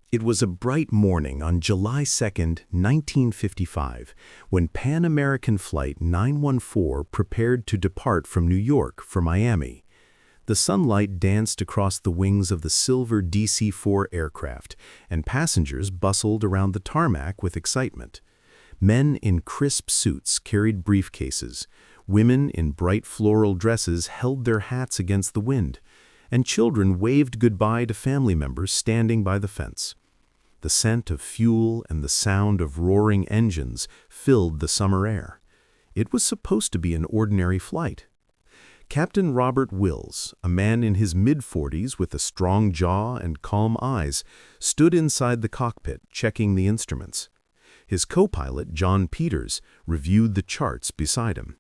It was a bright morning on July 2, 1955, when Pan American Flight 914 prepared to depart from New York for Miami. The sunlight danced across the wings of the silver DC-4 aircraft, and passengers bustled around the tarmac with excitement. Men in crisp suits carried briefcases, women in bright floral dresses held their hats against the wind, and children waved goodbye to family members standing by the fence. The scent of fuel and the sound of roaring engines filled the summer air. It was supposed to be an ordinary flight. Captain Robert Wills, a man in his mid-40s with a strong jaw and calm eyes, stood inside the cockpit checking the instruments. His co-pilot, John Peters, reviewed the charts beside him.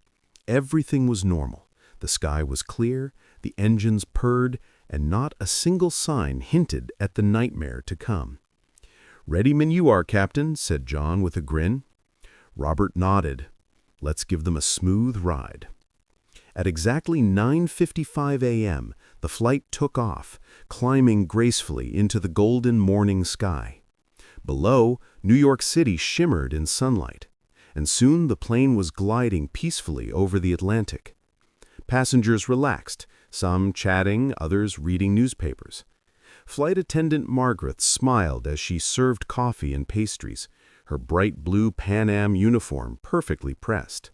Everything was normal. The sky was clear, the engines purred, and not a single sign hinted at the nightmare to come. "Ready when you are, Captain," said John with a grin. Robert nodded. "Let's give them a smooth ride." At exactly 9:55 a.m., the flight took off, climbing gracefully into the golden morning sky. Below, New York City shimmered in sunlight, and soon the plane was gliding peacefully over the Atlantic. Passengers relaxed, some chatting, others reading newspapers. Flight attendant Margaret smiled as she served coffee and pastries, her bright blue Pan Am uniform perfectly pressed.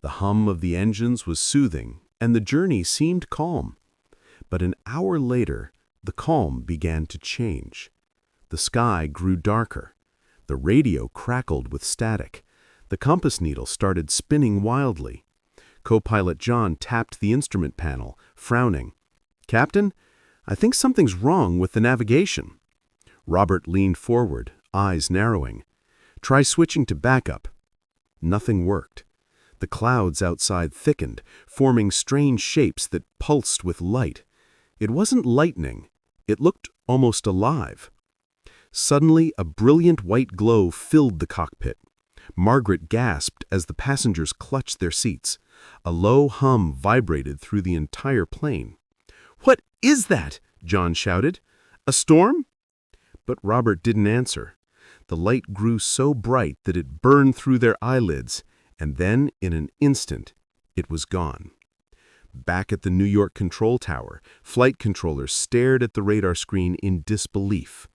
The hum of the engines was soothing, and the journey seemed calm. But an hour later, the calm began to change. The sky grew darker. The radio crackled with static. The compass needle started spinning wildly. Co-pilot John tapped the instrument panel, frowning. "Captain, I think something's wrong with the navigation." Robert leaned forward, eyes narrowing. "Try switching to backup." Nothing worked. The clouds outside thickened, forming strange shapes that pulsed with light. It wasn't lightning. It looked almost alive. Suddenly, a brilliant white glow filled the cockpit. Margaret gasped as the passengers clutched their seats. A low hum vibrated through the entire plane. "What is that?" John shouted. "A storm?" But Robert didn't answer. The light grew so bright that it burned through their eyelids, and then, in an instant, it was gone. Back at the New York control tower, flight controllers stared at the radar screen in disbelief.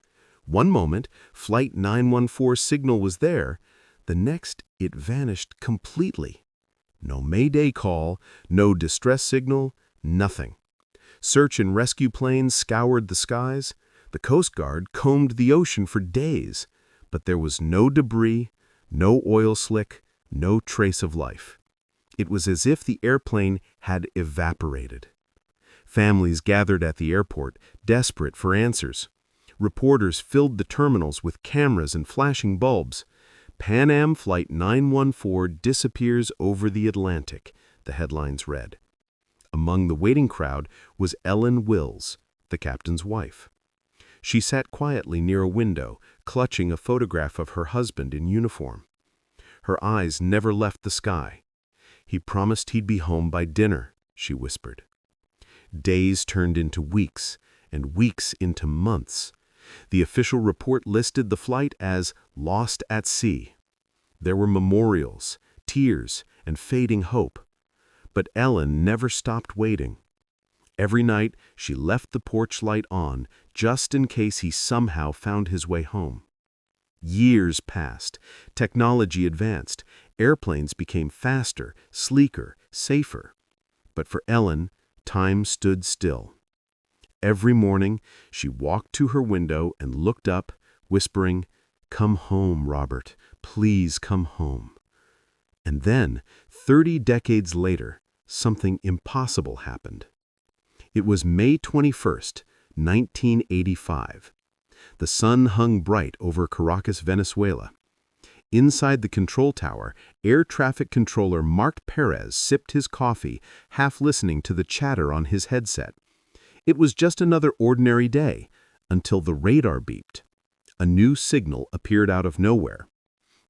One moment, Flight 914's signal was there. The next, it vanished completely. No Mayday call, no distress signal, nothing. Search and rescue planes scoured the skies. The Coast Guard combed the ocean for days. But there was no debris, no oil slick, no trace of life. It was as if the airplane had evaporated. Families gathered at the airport, desperate for answers. Reporters filled the terminals with cameras and flashing bulbs. "Pan Am Flight 914 disappears over the Atlantic," the headlines read. Among the waiting crowd was Ellen Wills, the captain's wife. She sat quietly near a window, clutching a photograph of her husband in uniform. Her eyes never left the sky. "He promised he'd be home by dinner," she whispered. Days turned into weeks, and weeks into months. The official report listed the flight as lost at sea. There were memorials, tears, and fading hope. But Ellen never stopped waiting. Every night, she left the porch light on, just in case he somehow found his way home. Years passed. Technology advanced. Airplanes became faster, sleeker, safer. But for Ellen, time stood still. Every morning, she walked to her window and looked up, whispering, "Come home, Robert. Please come home." And then, 30 decades later, something impossible happened. It was May 21st, 1985. The sun hung bright over Caracas, Venezuela. Inside the control tower, air traffic controller Mark Perez sipped his coffee, half listening to the chatter on his headset. It was just another ordinary day, until the radar beeped. A new signal appeared out of nowhere.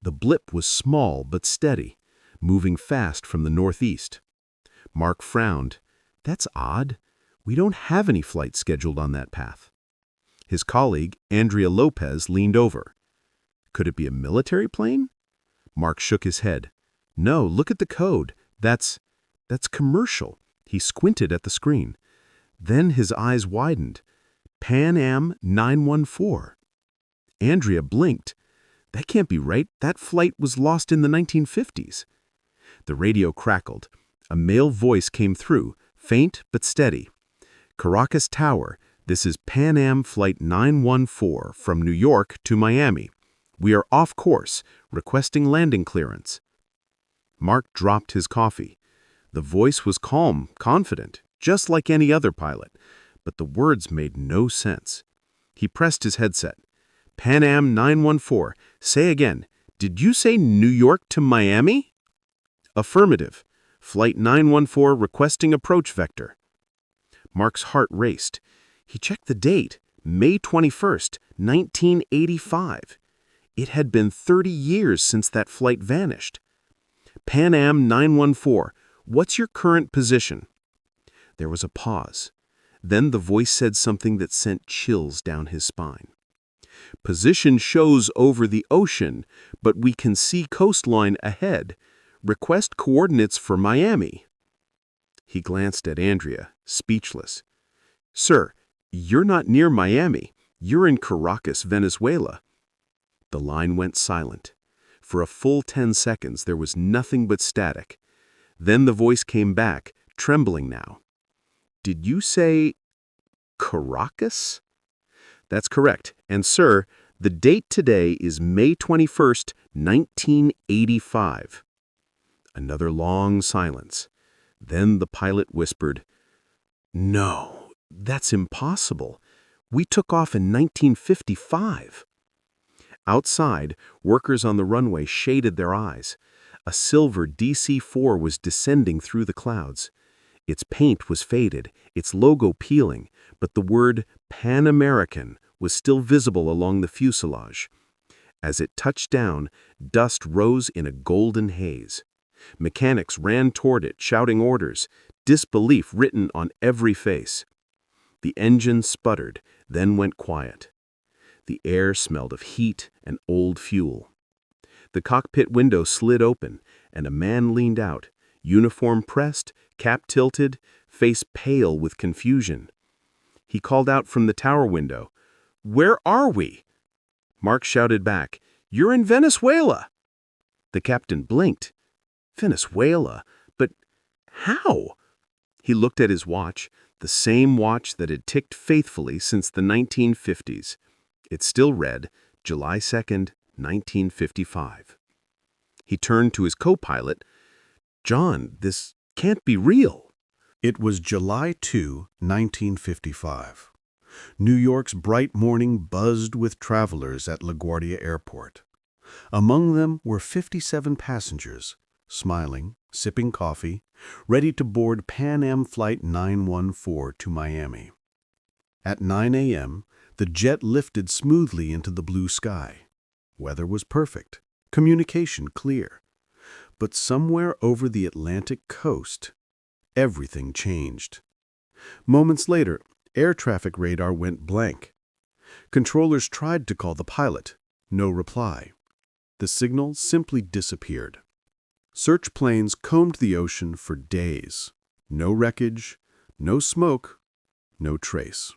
The blip was small but steady, moving fast from the northeast. Mark frowned. "That's odd. We don't have any flights scheduled on that path." His colleague, Andrea Lopez, leaned over. Could it be a military plane? Mark shook his head. No, look at the code. That's commercial. He squinted at the screen. Then his eyes widened. Pan Am 914. Andrea blinked. That can't be right. That flight was lost in the 1950s. The radio crackled. A male voice came through, faint but steady. Caracas Tower, this is Pan Am Flight 914 from New York to Miami. We are off course, requesting landing clearance. Mark dropped his coffee. The voice was calm, confident, just like any other pilot, but the words made no sense. He pressed his headset. Pan Am 914, say again, did you say New York to Miami? Affirmative. Flight 914 requesting approach vector. Mark's heart raced. He checked the date, May 21st, 1985. It had been 30 years since that flight vanished. Pan Am 914, what's your current position? There was a pause. Then the voice said something that sent chills down his spine. Position shows over the ocean, but we can see coastline ahead. Request coordinates for Miami. He glanced at Andrea, speechless. Sir, you're not near Miami. You're in Caracas, Venezuela. The line went silent. For a full 10 seconds, there was nothing but static. Then the voice came back, trembling now. Did you say Caracas? That's correct. And sir, the date today is May 21st, 1985. Another long silence. Then the pilot whispered, No, that's impossible. We took off in 1955. Outside, workers on the runway shaded their eyes. A silver DC-4 was descending through the clouds. Its paint was faded, its logo peeling, but the word Pan American was still visible along the fuselage. As it touched down, dust rose in a golden haze. Mechanics ran toward it, shouting orders, disbelief written on every face. The engine sputtered, then went quiet. The air smelled of heat and old fuel. The cockpit window slid open, and a man leaned out, uniform pressed, cap tilted, face pale with confusion. He called out from the tower window, Where are we? Mark shouted back, You're in Venezuela! The captain blinked. Venezuela? But how? He looked at his watch, the same watch that had ticked faithfully since the 1950s. It still read, July 2nd, 1955. He turned to his co-pilot. John, this can't be real. It was July 2, 1955. New York's bright morning buzzed with travelers at LaGuardia Airport. Among them were 57 passengers, smiling, sipping coffee, ready to board Pan Am Flight 914 to Miami. At 9 a.m., the jet lifted smoothly into the blue sky. Weather was perfect, communication clear. But somewhere over the Atlantic coast, everything changed. Moments later, air traffic radar went blank. Controllers tried to call the pilot. No reply. The signal simply disappeared. Search planes combed the ocean for days. No wreckage, no smoke, no trace.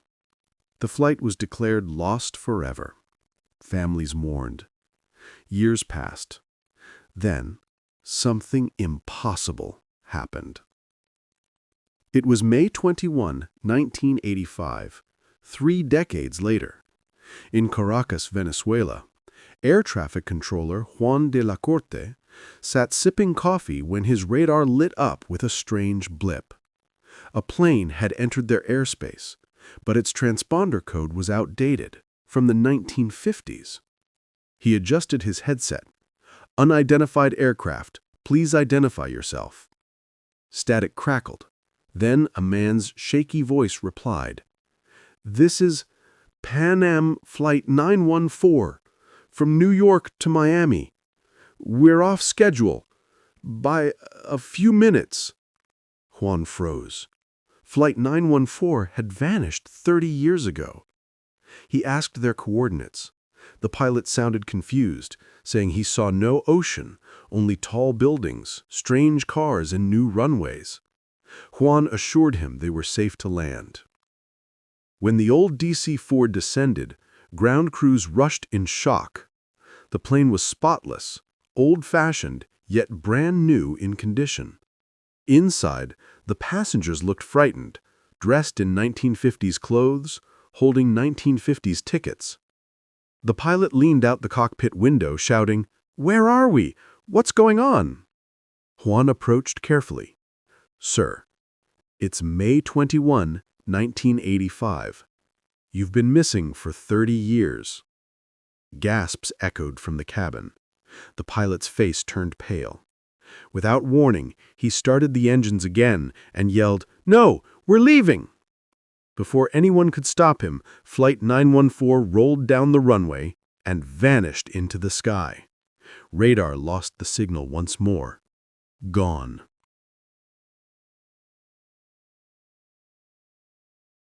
The flight was declared lost forever. Families mourned. Years passed. Then, something impossible happened. It was May 21, 1985, 3 decades later. In Caracas, Venezuela, air traffic controller Juan de la Corte sat sipping coffee when his radar lit up with a strange blip. A plane had entered their airspace, but its transponder code was outdated, from the 1950s. He adjusted his headset. Unidentified aircraft, please identify yourself. Static crackled. Then a man's shaky voice replied, This is Pan Am Flight 914 from New York to Miami. We're off schedule by a few minutes. Juan froze. Flight 914 had vanished 30 years ago. He asked their coordinates. The pilot sounded confused, saying he saw no ocean, only tall buildings, strange cars, and new runways. Juan assured him they were safe to land. When the old DC-4 descended, ground crews rushed in shock. The plane was spotless, old-fashioned, yet brand new in condition. Inside, the passengers looked frightened, dressed in 1950s clothes, holding 1950s tickets. The pilot leaned out the cockpit window, shouting, "Where are we? What's going on?" Juan approached carefully. "Sir, it's May 21, 1985. You've been missing for 30 years." Gasps echoed from the cabin. The pilot's face turned pale. Without warning, he started the engines again and yelled, "No, we're leaving!" Before anyone could stop him, Flight 914 rolled down the runway and vanished into the sky. Radar lost the signal once more. Gone.